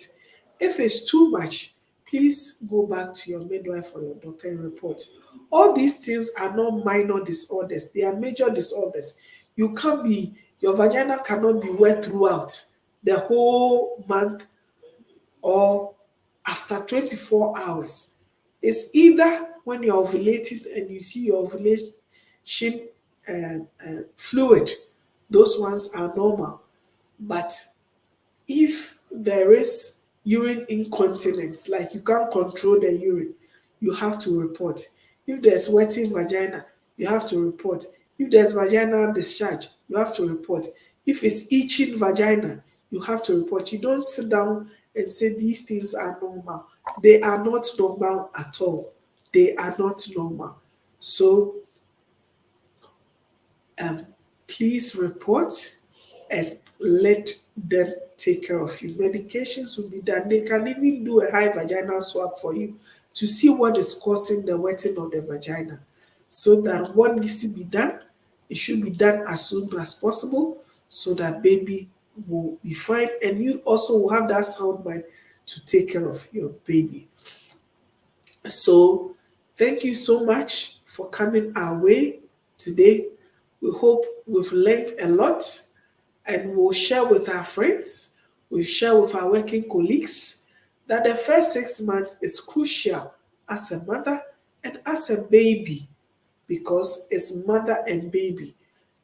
If it's too much, please go back to your midwife or your doctor and report. All these things are not minor disorders, they are major disorders. You can't be, your vagina cannot be wet throughout the whole month or after 24 hours. It's either when you're ovulating and you see your ovulation fluid, those ones are normal. But if there is urine incontinence, like you can't control the urine, you have to report. If there's wetting vagina, you have to report. If there's vaginal discharge, you have to report. If it's itching vagina, you have to report. You don't sit down and say these things are normal. They are not normal at all. They are not normal. So um, please report and let them take care of you. Medications will be done. They can even do a high vaginal swab for you to see what is causing the wetting of the vagina. so that what needs to be done, it should be done as soon as possible so that baby will be fine and you also will have that sound mind to take care of your baby. So thank you so much for coming our way today. We hope we've learned a lot and we'll share with our friends, we'll share with our working colleagues that the first 6 months is crucial as a mother and as a baby because it's mother and baby.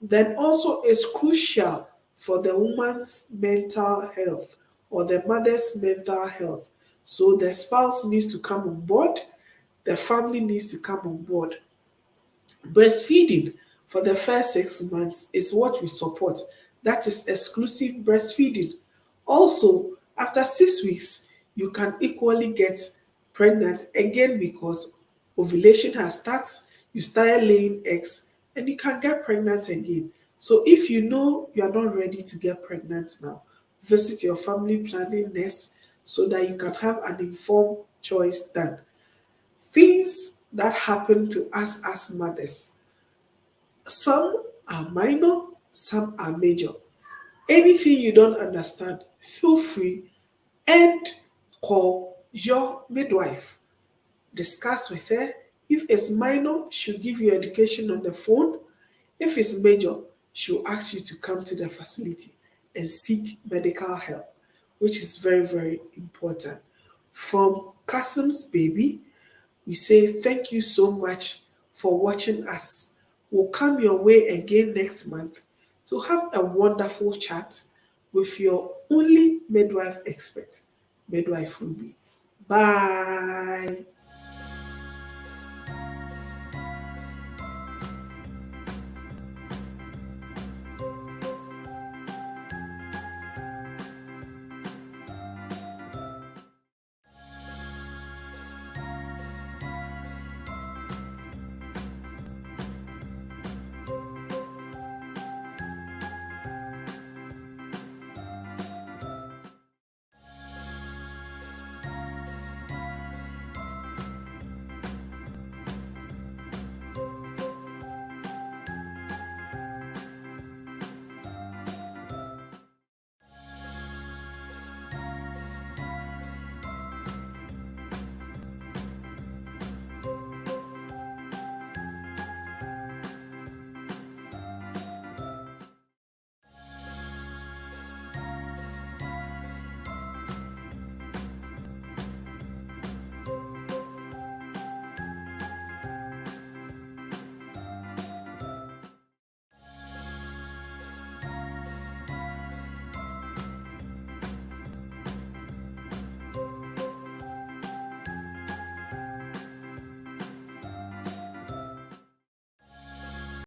Then also it's crucial for the woman's mental health or the mother's mental health. So the spouse needs to come on board, the family needs to come on board. Breastfeeding for the first 6 months is what we support. That is exclusive breastfeeding. Also, after 6 weeks, you can equally get pregnant again because ovulation has started, you started laying eggs, and you can get pregnant again. So if you know you are not ready to get pregnant now, visit your family planning nurse so that you can have an informed choice done. Things that happen to us as mothers, some are minor, some are major. Anything you don't understand, feel free and call your midwife. Discuss with her. If it's minor, she'll give you education on the phone. If it's major, she'll ask you to come to the facility and seek medical help, which is very, very important. From Kasim's baby, we say thank you so much for watching us. We'll come your way again next month to have a wonderful chat with your only midwife expert, Midwife Ruby. Bye.